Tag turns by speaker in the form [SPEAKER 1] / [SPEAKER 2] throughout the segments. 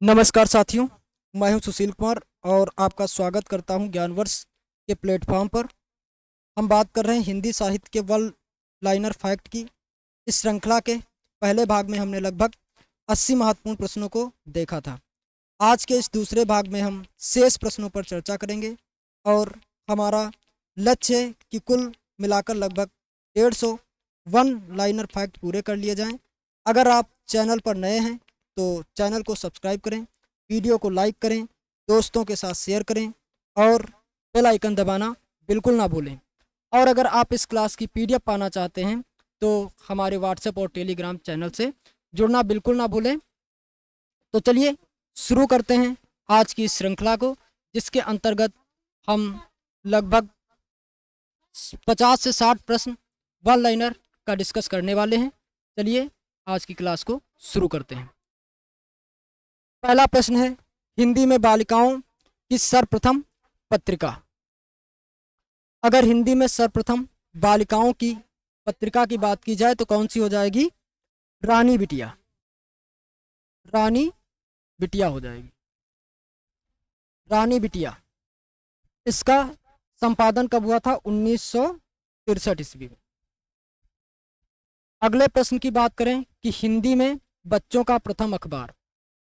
[SPEAKER 1] नमस्कार साथियों, मैं हूं सुशील कुमार और आपका स्वागत करता हूं ज्ञानवर्ष के प्लेटफॉर्म पर। हम बात कर रहे हैं हिंदी साहित्य के वर्ल्ड लाइनर फैक्ट की। इस श्रृंखला के पहले भाग में हमने लगभग 80 महत्वपूर्ण प्रश्नों को देखा था। आज के इस दूसरे भाग में हम शेष प्रश्नों पर चर्चा करेंगे और हमारा लक्ष्य है कि कुल मिलाकर लगभग 150 वन लाइनर फैक्ट पूरे कर लिए जाएं। अगर आप चैनल पर नए हैं तो चैनल को सब्सक्राइब करें, वीडियो को लाइक करें, दोस्तों के साथ शेयर करें और बेल आइकन दबाना बिल्कुल ना भूलें। और अगर आप इस क्लास की पीडीएफ पाना चाहते हैं तो हमारे व्हाट्सएप और टेलीग्राम चैनल से जुड़ना बिल्कुल ना भूलें। तो चलिए शुरू करते हैं आज की इस श्रृंखला को, जिसके अंतर्गत हम लगभग 50 से 60 प्रश्न वन लाइनर का डिस्कस करने वाले हैं। चलिए आज की क्लास को शुरू करते हैं। पहला प्रश्न है, हिंदी में बालिकाओं की सर्वप्रथम पत्रिका। अगर हिंदी में सर्वप्रथम बालिकाओं की पत्रिका की बात की जाए तो कौन सी हो जाएगी? रानी बिटिया। रानी बिटिया हो जाएगी, रानी बिटिया। इसका संपादन कब हुआ था? 1963 ईस्वी में। अगले प्रश्न की बात करें कि हिंदी में बच्चों का प्रथम अखबार।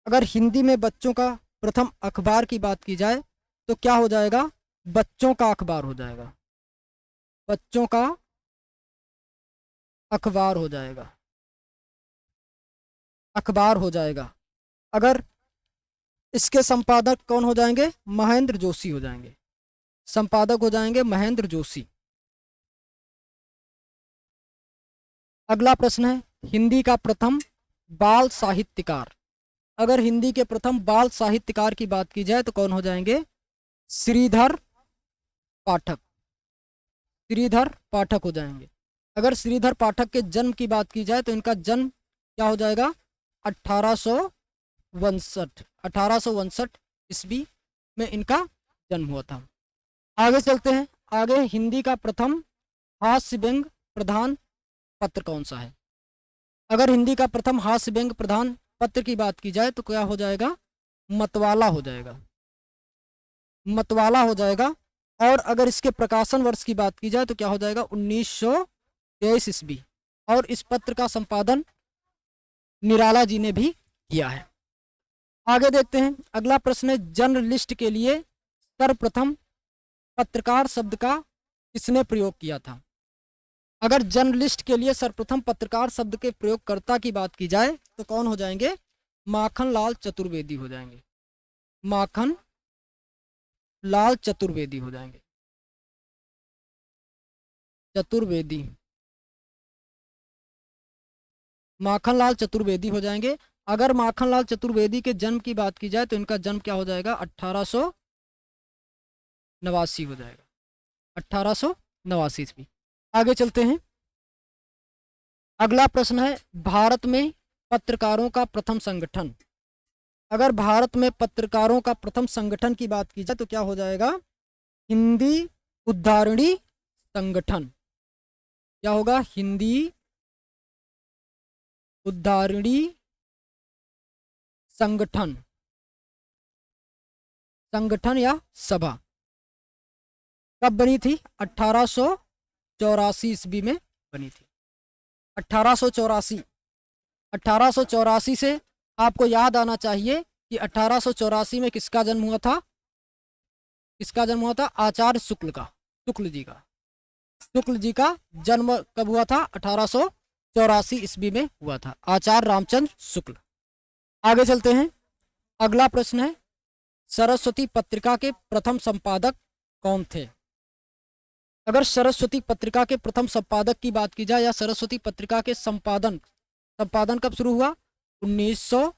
[SPEAKER 1] अगर हिंदी में बच्चों का प्रथम अखबार की बात की जाए तो क्या हो जाएगा? बच्चों का अखबार हो जाएगा, बच्चों का अखबार हो जाएगा, अखबार हो जाएगा। अगर इसके संपादक कौन हो जाएंगे? महेंद्र जोशी हो जाएंगे, संपादक हो जाएंगे महेंद्र जोशी। अगला प्रश्न है, हिंदी का प्रथम बाल साहित्यकार। अगर हिंदी के प्रथम बाल साहित्यकार की बात की जाए तो कौन हो जाएंगे? श्रीधर पाठक, श्रीधर पाठक हो जाएंगे। अगर श्रीधर पाठक के जन्म की बात की जाए तो इनका जन्म क्या हो जाएगा? 1862 ईस्वी में इनका जन्म हुआ था। आगे चलते हैं। आगे, हिंदी का प्रथम हास्य व्यंग प्रधान पत्र कौन सा है? अगर हिंदी का प्रथम हास्य व्यंग प्रधान पत्र की बात की जाए तो क्या हो जाएगा? मतवाला हो जाएगा, मतवाला हो जाएगा। और अगर इसके प्रकाशन वर्ष की बात की जाए तो क्या हो जाएगा? 1923 ईस्वी। और इस पत्र का संपादन निराला जी ने भी किया है। आगे देखते हैं। अगला प्रश्न है, जर्नलिस्ट के लिए सर्वप्रथम पत्रकार शब्द का किसने प्रयोग किया था? अगर जर्नलिस्ट के लिए सर्वप्रथम पत्रकार शब्द के प्रयोगकर्ता की बात की जाए तो कौन हो जाएंगे? माखन लाल चतुर्वेदी हो जाएंगे, माखन लाल चतुर्वेदी हो जाएंगे, चतुर्वेदी, माखन लाल चतुर्वेदी हो जाएंगे। अगर माखन लाल चतुर्वेदी के जन्म की बात की जाए तो इनका जन्म क्या हो जाएगा? 1889 हो जाएगा, 1889 ईस्वी। आगे चलते हैं। अगला प्रश्न है, भारत में पत्रकारों का प्रथम संगठन। अगर भारत में पत्रकारों का प्रथम संगठन की बात की जाए तो क्या हो जाएगा? हिंदी उद्धारणी संगठन। क्या होगा? हिंदी उद्धारणी संगठन, संगठन या सभा। कब बनी थी? 1884 ईस्वी में बनी थी, 1884। 1884 से आपको याद आना चाहिए कि 1884 में किसका जन्म हुआ था? किसका जन्म हुआ था? आचार्य शुक्ल का, शुक्ल जी का, शुक्ल जी का जन्म कब हुआ था? 1884 ईस्वी में हुआ था, आचार्य रामचंद्र शुक्ल। आगे चलते हैं। अगला प्रश्न है, सरस्वती पत्रिका के प्रथम संपादक कौन थे? अगर सरस्वती पत्रिका के प्रथम संपादक की बात की जाए या सरस्वती पत्रिका के संपादन कब शुरू हुआ? 1900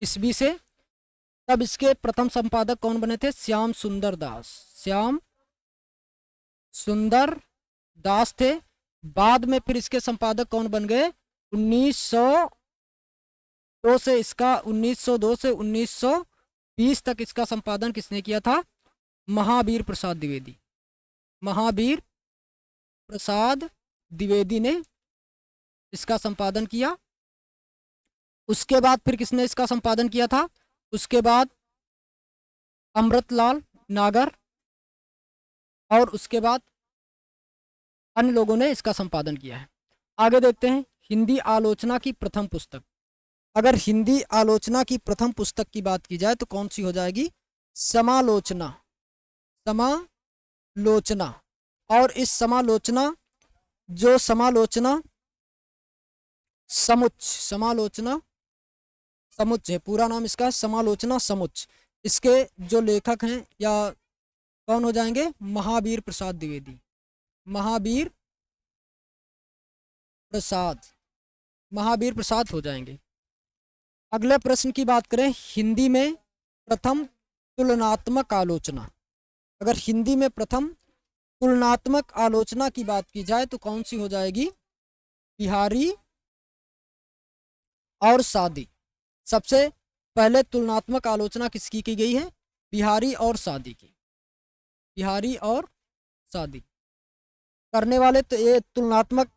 [SPEAKER 1] ईस्वी से। तब इसके प्रथम संपादक कौन बने थे? श्याम सुंदर दास, श्याम सुंदर दास थे। बाद में फिर इसके संपादक कौन बन गए? 1902 से इसका 1902 से 1920 तक इसका संपादन किसने किया था? महावीर प्रसाद द्विवेदी, महावीर प्रसाद द्विवेदी ने इसका संपादन किया। उसके बाद फिर किसने इसका संपादन किया था? उसके बाद अमृतलाल नागर, और उसके बाद अन्य लोगों ने इसका संपादन किया है। आगे देखते हैं हिंदी आलोचना की प्रथम पुस्तक। अगर हिंदी आलोचना की प्रथम पुस्तक की बात की जाए तो कौन सी हो जाएगी? समालोचना। समालोचना। और इस समालोचना, जो समालोचना समालोचना समुच्चय है, पूरा नाम इसका है समालोचना समुच्चय। इसके जो लेखक हैं या कौन हो जाएंगे? महावीर प्रसाद द्विवेदी। महावीर प्रसाद, महावीर प्रसाद हो जाएंगे। अगले प्रश्न की बात करें, हिंदी में प्रथम तुलनात्मक आलोचना। अगर हिंदी में प्रथम तुलनात्मक आलोचना की बात की जाए तो कौन सी हो जाएगी? बिहारी और सादी। सबसे पहले तुलनात्मक आलोचना किसकी की गई है? बिहारी और सादी की। बिहारी और सादी करने वाले, तो ये तुलनात्मक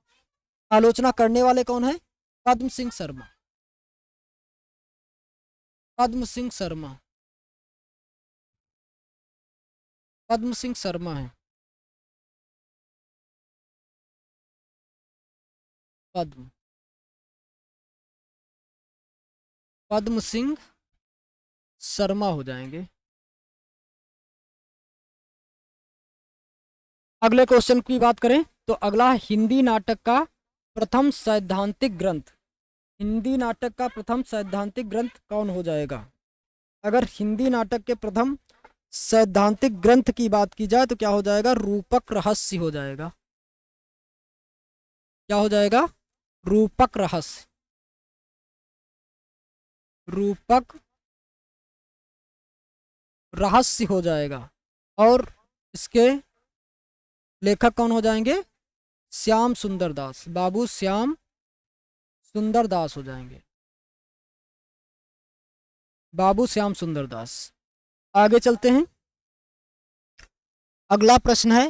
[SPEAKER 1] आलोचना करने वाले कौन है? पद्म सिंह शर्मा। पद्म सिंह शर्मा, पद्म सिंह शर्मा है। पद्म पद्म सिंह शर्मा हो जाएंगे। अगले क्वेश्चन की बात करें तो अगला है हिंदी नाटक का प्रथम सैद्धांतिक ग्रंथ। हिंदी नाटक का प्रथम सैद्धांतिक ग्रंथ कौन हो जाएगा? अगर हिंदी नाटक के प्रथम सैद्धांतिक ग्रंथ की बात की जाए तो क्या हो जाएगा? रूपक रहस्य हो जाएगा। क्या हो जाएगा? रूपक रहस्य। रूपक रहस्य हो जाएगा। और इसके लेखक कौन हो जाएंगे? श्याम सुंदर दास, बाबू श्याम सुंदर दास हो जाएंगे। बाबू श्याम सुंदर दास। आगे चलते हैं। अगला प्रश्न है,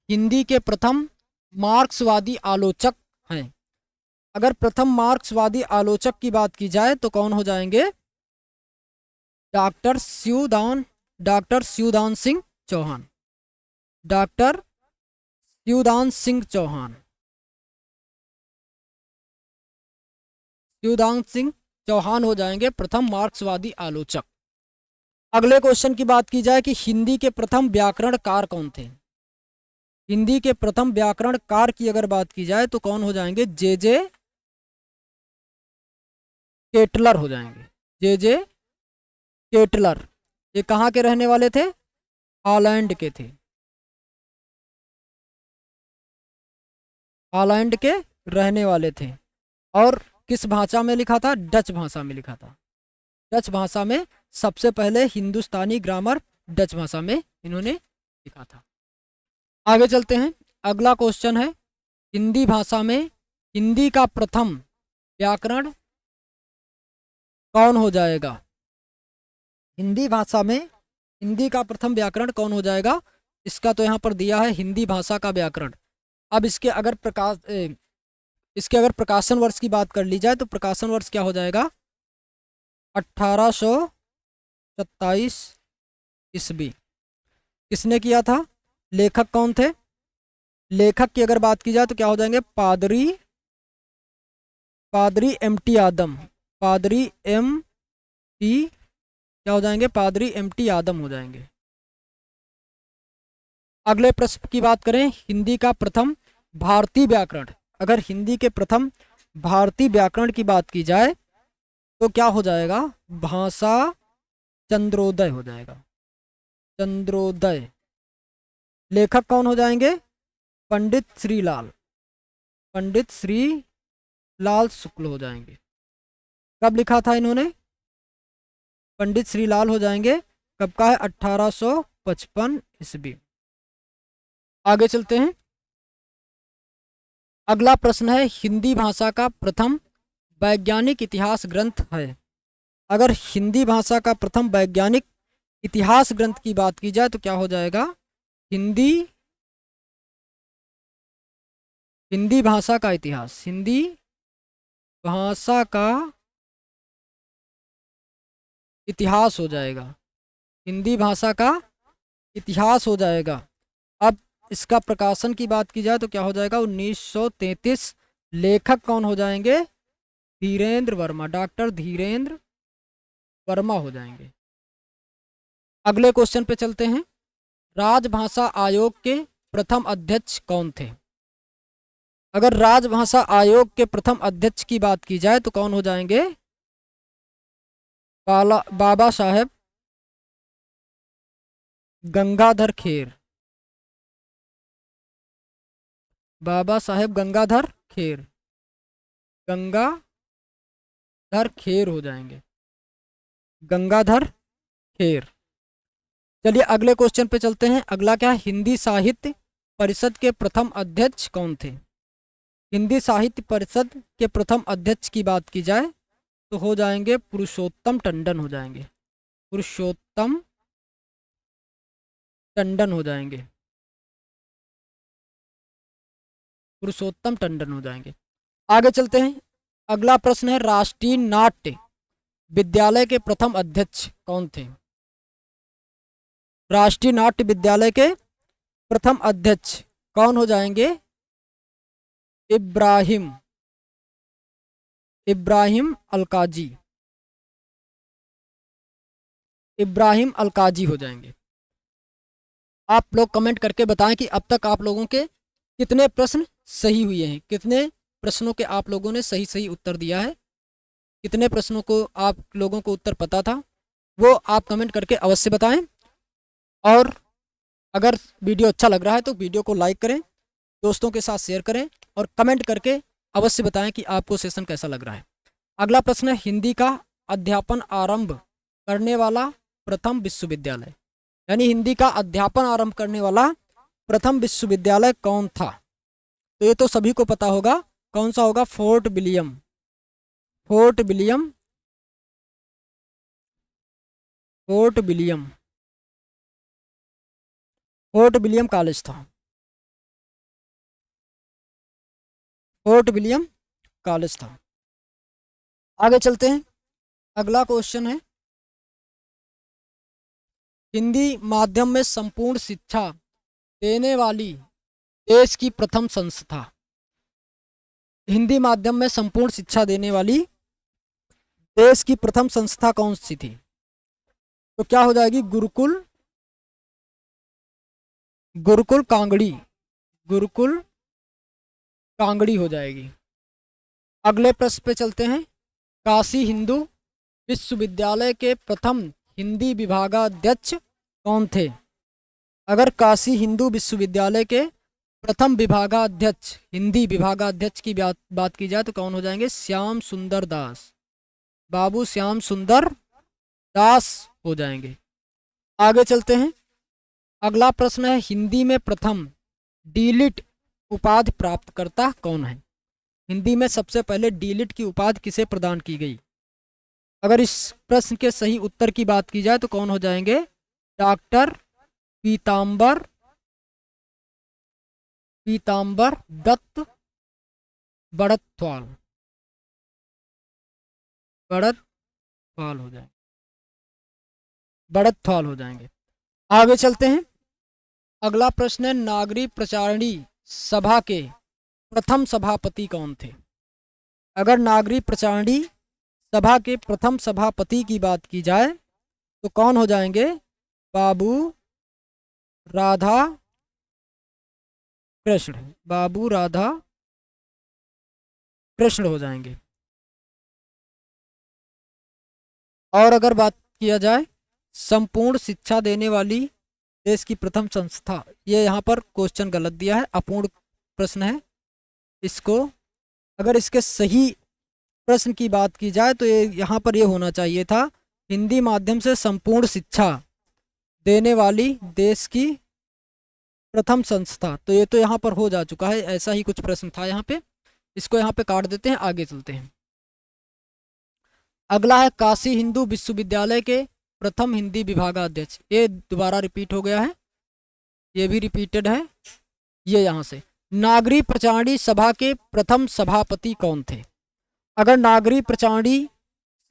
[SPEAKER 1] हिंदी के प्रथम मार्क्सवादी आलोचक हैं। अगर प्रथम मार्क्सवादी आलोचक की बात की जाए तो कौन हो जाएंगे? Doctor Shivdan, doctor Shivdan Singh Chauhan. Doctor Shivdan Singh Chauhan. Shivdan Singh Chauhan हो जाएंगे प्रथम मार्क्सवादी आलोचक। अगले क्वेश्चन की बात की जाए कि हिंदी के प्रथम व्याकरणकार कौन थे? हिंदी के प्रथम व्याकरणकार की अगर बात की जाए तो कौन हो जाएंगे? जे जे केटलर हो जाएंगे। जे जे केटलर। ये कहाँ के रहने वाले थे? हॉलैंड के थे। हॉलैंड के रहने वाले थे। और किस भाषा में लिखा था? डच भाषा में लिखा था। डच भाषा में सबसे पहले हिंदुस्तानी ग्रामर डच भाषा में इन्होंने लिखा था। आगे चलते हैं। अगला क्वेश्चन है, हिंदी भाषा में हिंदी का प्रथम व्याकरण कौन हो जाएगा? हिंदी भाषा में हिंदी का प्रथम व्याकरण कौन हो जाएगा? इसका तो यहाँ पर दिया है हिंदी भाषा का व्याकरण। अब इसके अगर प्रकाशन वर्ष की बात कर ली जाए तो प्रकाशन वर्ष क्या हो जाएगा? 1827 ईस्वी। किसने किया था? लेखक कौन थे? लेखक की अगर बात की जाए तो क्या हो जाएंगे? पादरी पादरी एम टी आदम। पादरी एम टी क्या हो जाएंगे? पादरी एम टी आदम हो जाएंगे। अगले प्रश्न की बात करें, हिंदी का प्रथम भारतीय व्याकरण। अगर हिंदी के प्रथम भारतीय व्याकरण की बात की जाए तो क्या हो जाएगा? भाषा चंद्रोदय हो जाएगा। चंद्रोदय। लेखक कौन हो जाएंगे? पंडित श्रीलाल। पंडित श्री लाल शुक्ल हो जाएंगे। कब लिखा था इन्होंने? पंडित श्रीलाल हो जाएंगे। कब का है? 1855 ईस्वी। आगे चलते हैं। अगला प्रश्न है, हिंदी भाषा का प्रथम वैज्ञानिक इतिहास ग्रंथ है। अगर हिंदी भाषा का प्रथम वैज्ञानिक इतिहास ग्रंथ की बात की जाए तो क्या हो जाएगा? हिंदी हिंदी भाषा का इतिहास। हिंदी भाषा का इतिहास हो जाएगा, हिंदी भाषा का इतिहास हो जाएगा। अब इसका प्रकाशन की बात की जाए तो क्या हो जाएगा, 1933। लेखक कौन हो जाएंगे, धीरेन्द्र वर्मा, डॉक्टर धीरेन्द्र वर्मा हो जाएंगे। अगले क्वेश्चन पे चलते हैं। राजभाषा आयोग के प्रथम अध्यक्ष कौन थे? अगर राजभाषा आयोग के प्रथम अध्यक्ष की बात की जाए तो कौन हो जाएंगे, बाबा साहेब गंगाधर खेर, बाबा साहेब गंगाधर खेर, गंगाधर खेर हो जाएंगे, गंगाधर खेर। चलिए अगले क्वेश्चन पे चलते हैं। अगला क्या है, हिंदी साहित्य परिषद के प्रथम अध्यक्ष कौन थे? हिंदी साहित्य परिषद के प्रथम अध्यक्ष की बात की जाए तो हो जाएंगे पुरुषोत्तम टंडन हो जाएंगे, पुरुषोत्तम टंडन हो जाएंगे, पुरुषोत्तम टंडन हो जाएंगे। आगे चलते हैं। अगला प्रश्न है, राष्ट्रीय नाट्य विद्यालय के प्रथम अध्यक्ष कौन थे? राष्ट्रीय नाट्य विद्यालय के प्रथम अध्यक्ष कौन हो जाएंगे, इब्राहिम, इब्राहिम अलकाजी, इब्राहिम अलकाजी हो जाएंगे। आप लोग कमेंट करके बताएं कि अब तक आप लोगों के कितने प्रश्न सही हुए हैं, कितने प्रश्नों के आप लोगों ने सही सही उत्तर दिया है, कितने प्रश्नों को आप लोगों को उत्तर पता था, वो आप कमेंट करके अवश्य बताएं। और अगर वीडियो अच्छा लग रहा है तो वीडियो को लाइक करें, दोस्तों के साथ शेयर करें और कमेंट करके अवश्य बताएं कि आपको सेशन कैसा लग रहा है। अगला प्रश्न है, हिंदी का अध्यापन आरंभ करने वाला प्रथम विश्वविद्यालय, यानी हिंदी का अध्यापन आरंभ करने वाला प्रथम विश्वविद्यालय कौन था? तो ये तो सभी को पता होगा, कौन सा होगा, fort William, fort William, fort William, fort William college था, फोर्ट विलियम कॉलेज था। आगे चलते हैं। अगला क्वेश्चन है, हिंदी माध्यम में संपूर्ण शिक्षा देने वाली देश की प्रथम संस्था, हिंदी माध्यम में संपूर्ण शिक्षा देने वाली देश की प्रथम संस्था कौन सी थी? तो क्या हो जाएगी, गुरुकुल, गुरुकुल कांगड़ी, गुरुकुल कांगड़ी हो जाएगी। अगले प्रश्न पे चलते हैं। काशी हिंदू विश्वविद्यालय के प्रथम हिंदी विभागाध्यक्ष कौन थे? अगर काशी हिंदू विश्वविद्यालय के प्रथम विभागाध्यक्ष, हिंदी विभागाध्यक्ष की बात की जाए तो कौन हो जाएंगे, श्याम सुंदर दास, बाबू श्याम सुंदर दास हो जाएंगे। आगे चलते हैं। अगला प्रश्न है, हिंदी में प्रथम डीलिट उपाधि प्राप्तकर्ता कौन है? हिंदी में सबसे पहले डीलिट की उपाधि किसे प्रदान की गई? अगर इस प्रश्न के सही उत्तर की बात की जाए तो कौन हो जाएंगे, डॉक्टर पीताम्बर, पीताम्बर दत्त बड़त्वाल, बड़त्वाल हो जाएंगे, बड़त्वाल हो जाएंगे। आगे चलते हैं। अगला प्रश्न है, नागरी प्रचारणी सभा के प्रथम सभापति कौन थे? अगर नागरी प्रचारणी सभा के प्रथम सभापति की बात की जाए तो कौन हो जाएंगे, बाबू राधा कृष्ण, बाबू राधा कृष्ण हो जाएंगे। और अगर बात किया जाए संपूर्ण शिक्षा देने वाली देश की प्रथम संस्था, ये यहाँ पर क्वेश्चन गलत दिया है, अपूर्ण प्रश्न है। इसको अगर इसके सही प्रश्न की बात की जाए तो ये यहाँ पर ये होना चाहिए था, हिंदी माध्यम से संपूर्ण शिक्षा देने वाली देश की प्रथम संस्था। तो ये तो यहाँ पर हो जा चुका है, ऐसा ही कुछ प्रश्न था यहाँ पे, इसको यहाँ पे काट देते हैं। आगे चलते हैं। अगला है, काशी हिंदू विश्वविद्यालय के प्रथम हिंदी विभागाध्यक्ष, ये दोबारा रिपीट हो गया है, ये भी रिपीटेड है। ये यहाँ से, नागरी प्रचारणी सभा के प्रथम सभापति कौन थे? अगर नागरी प्रचारणी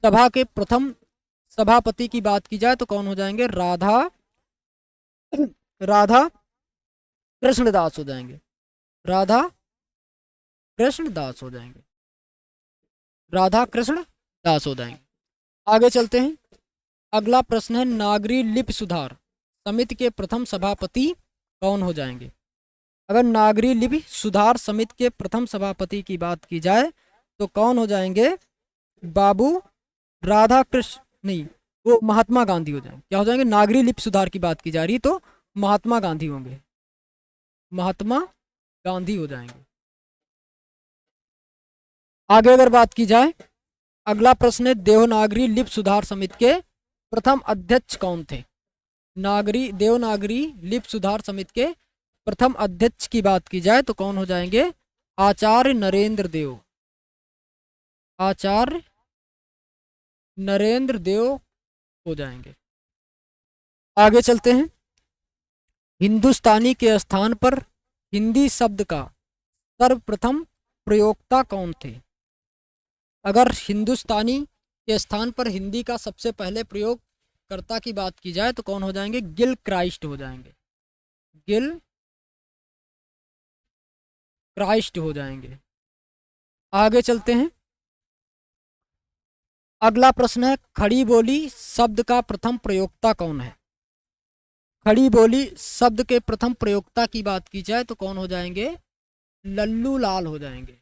[SPEAKER 1] सभा के प्रथम सभापति की बात की जाए तो कौन हो जाएंगे? राधा राधा कृष्णदास हो जाएंगे। राधा कृष्णदास हो जाएंगे। राधा कृष्ण दास हो जाएंगे। आगे चलते हैं। अगला प्रश्न है, नागरी लिपि सुधार समिति के प्रथम सभापति कौन हो जाएंगे? अगर नागरी लिपि सुधार समिति के प्रथम सभापति की बात की जाए तो कौन हो जाएंगे? बाबू राधा कृष्ण नहीं, वो महात्मा गांधी हो जाएंगे। क्या हो जाएंगे? नागरी लिपि सुधार की बात की जा रही तो महात्मा गांधी होंगे। महात्मा गांधी हो जाएंगे। आगे अगर बात की जाए, अगला प्रश्न है, देवनागरी लिपि सुधार समिति के प्रथम अध्यक्ष कौन थे? देवनागरी लिपि सुधार समिति के प्रथम अध्यक्ष की बात की जाए तो कौन हो जाएंगे? आचार्य नरेंद्र देव। आचार्य नरेंद्र देव हो जाएंगे। आगे चलते हैं। हिंदुस्तानी के स्थान पर हिंदी शब्द का सर्वप्रथम प्रयोक्ता कौन थे? अगर हिंदुस्तानी के स्थान पर हिंदी का सबसे पहले प्रयोगकर्ता की बात की जाए तो कौन हो जाएंगे? गिल क्राइस्ट हो जाएंगे। गिल क्राइस्ट हो जाएंगे। आगे चलते हैं। अगला प्रश्न है, खड़ी बोली शब्द का प्रथम प्रयोक्ता कौन है? खड़ी बोली शब्द के प्रथम प्रयोक्ता की बात की जाए तो कौन हो जाएंगे? लल्लू लाल हो जाएंगे।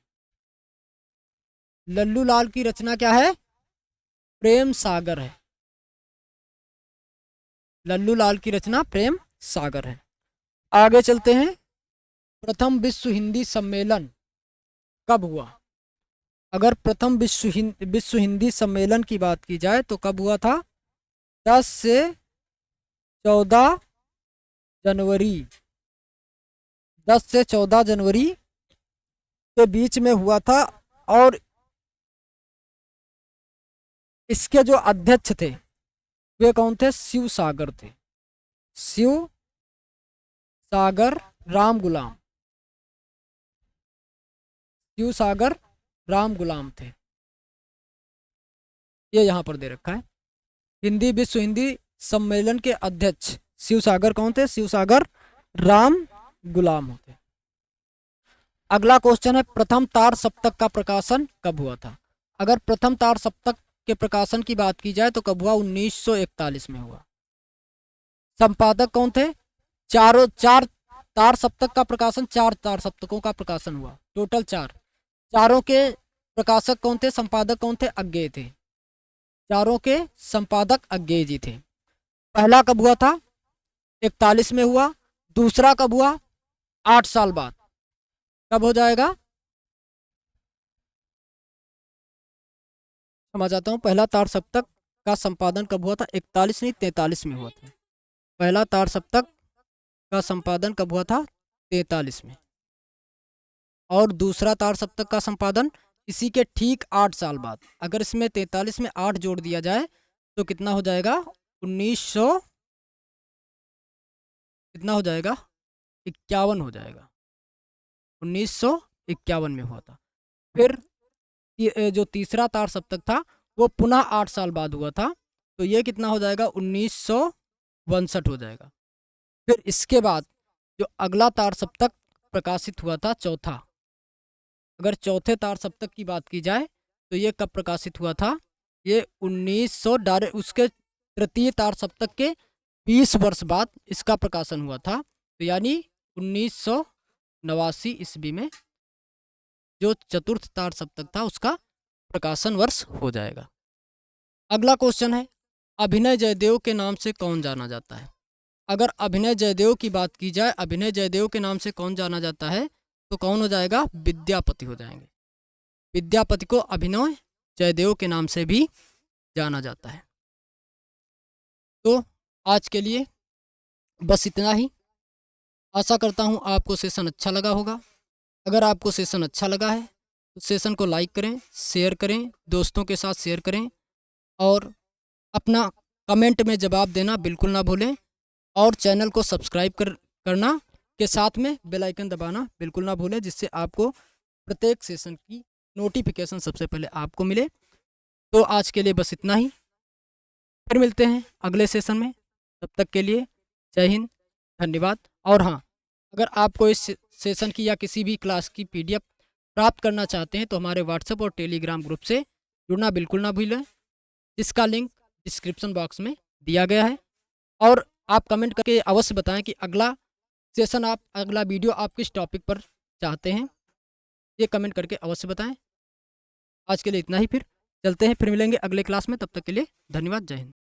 [SPEAKER 1] लल्लू लाल की रचना क्या है? प्रेम सागर है। लल्लू लाल की रचना प्रेम सागर है। आगे चलते हैं। प्रथम विश्व हिंदी सम्मेलन कब हुआ? अगर प्रथम विश्व हिंदी सम्मेलन की बात की जाए तो कब हुआ था? 10 से 14 जनवरी 10 से 14 जनवरी के बीच में हुआ था। और इसके जो अध्यक्ष थे वे कौन थे? शिव सागर थे। शिव सागर राम गुलाम। शिव सागर राम गुलाम थे। ये यहां पर दे रखा है। हिंदी विश्व हिंदी सम्मेलन के अध्यक्ष शिव सागर कौन थे? शिव सागर राम गुलाम होते। अगला क्वेश्चन है, प्रथम तार सप्तक का प्रकाशन कब हुआ था? अगर प्रथम तार सप्तक के प्रकाशन की बात की जाए तो कब हुआ? 1941 में हुआ। संपादक कौन थे? चार तार सप्तक का प्रकाशन, 4 तार सप्तकों का प्रकाशन हुआ। टोटल 4। चारों के प्रकाशक कौन थे? संपादक कौन थे? अज्ञेय थे। चारों के संपादक अज्ञेय जी थे। पहला कब हुआ था? 41 में हुआ। दूसरा कब हुआ? 8 साल बाद। कब हो जाएगा? समझ जाता हूँ। पहला तार सप्तक का संपादन कब हुआ था? 41 नहीं 43 में हुआ था। पहला तार सप्तक का संपादन कब हुआ था? 43 में। और दूसरा तार सप्तक का संपादन इसी के ठीक 8 साल बाद। अगर इसमें 43 में 8 जोड़ दिया जाए तो कितना हो जाएगा? 1900 कितना हो जाएगा? 51 हो जाएगा। 1951 में हुआ था। फिर जो तीसरा तार सप्तक था वो पुनः 8 साल बाद हुआ था। तो ये कितना हो जाएगा? 1962 हो जाएगा। फिर इसके बाद जो अगला तार सप्तक प्रकाशित हुआ था, चौथा, अगर चौथे तार सप्तक की बात की जाए तो ये कब प्रकाशित हुआ था? ये 1900 डायरेक्ट उसके तृतीय तार सप्तक के 20 वर्ष बाद इसका प्रकाशन हुआ था। तो यानी 1989 ईस्वी में जो चतुर्थ तार सप्तक था उसका प्रकाशन वर्ष हो जाएगा। अगला क्वेश्चन है, अभिनय जयदेव के नाम से कौन जाना जाता है? अगर अभिनय जयदेव की बात की जाए, अभिनय जयदेव के नाम से कौन जाना जाता है तो कौन हो जाएगा? विद्यापति हो जाएंगे। विद्यापति को अभिनय जयदेव के नाम से भी जाना जाता है। तो आज के लिए बस इतना ही। आशा करता हूँ आपको सेशन अच्छा लगा होगा। अगर आपको सेशन अच्छा लगा है तो सेशन को लाइक करें, शेयर करें, दोस्तों के साथ शेयर करें और अपना कमेंट में जवाब देना बिल्कुल ना भूलें। और चैनल को सब्सक्राइब करना के साथ में बेल आइकन दबाना बिल्कुल ना भूलें, जिससे आपको प्रत्येक सेशन की नोटिफिकेशन सबसे पहले आपको मिले। तो आज के लिए बस इतना ही। फिर मिलते हैं अगले सेशन में, तब तक के लिए जय हिंद, धन्यवाद। और हाँ, अगर आपको इस सेशन की या किसी भी क्लास की PDF प्राप्त करना चाहते हैं तो हमारे व्हाट्सएप और टेलीग्राम ग्रुप से जुड़ना बिल्कुल ना भूलें, जिसका लिंक डिस्क्रिप्शन बॉक्स में दिया गया है। और आप कमेंट करके अवश्य बताएं कि अगला वीडियो आप किस टॉपिक पर चाहते हैं, ये कमेंट करके अवश्य बताएं। आज के लिए इतना ही, फिर चलते हैं, फिर मिलेंगे अगले क्लास में, तब तक के लिए धन्यवाद, जय हिंद।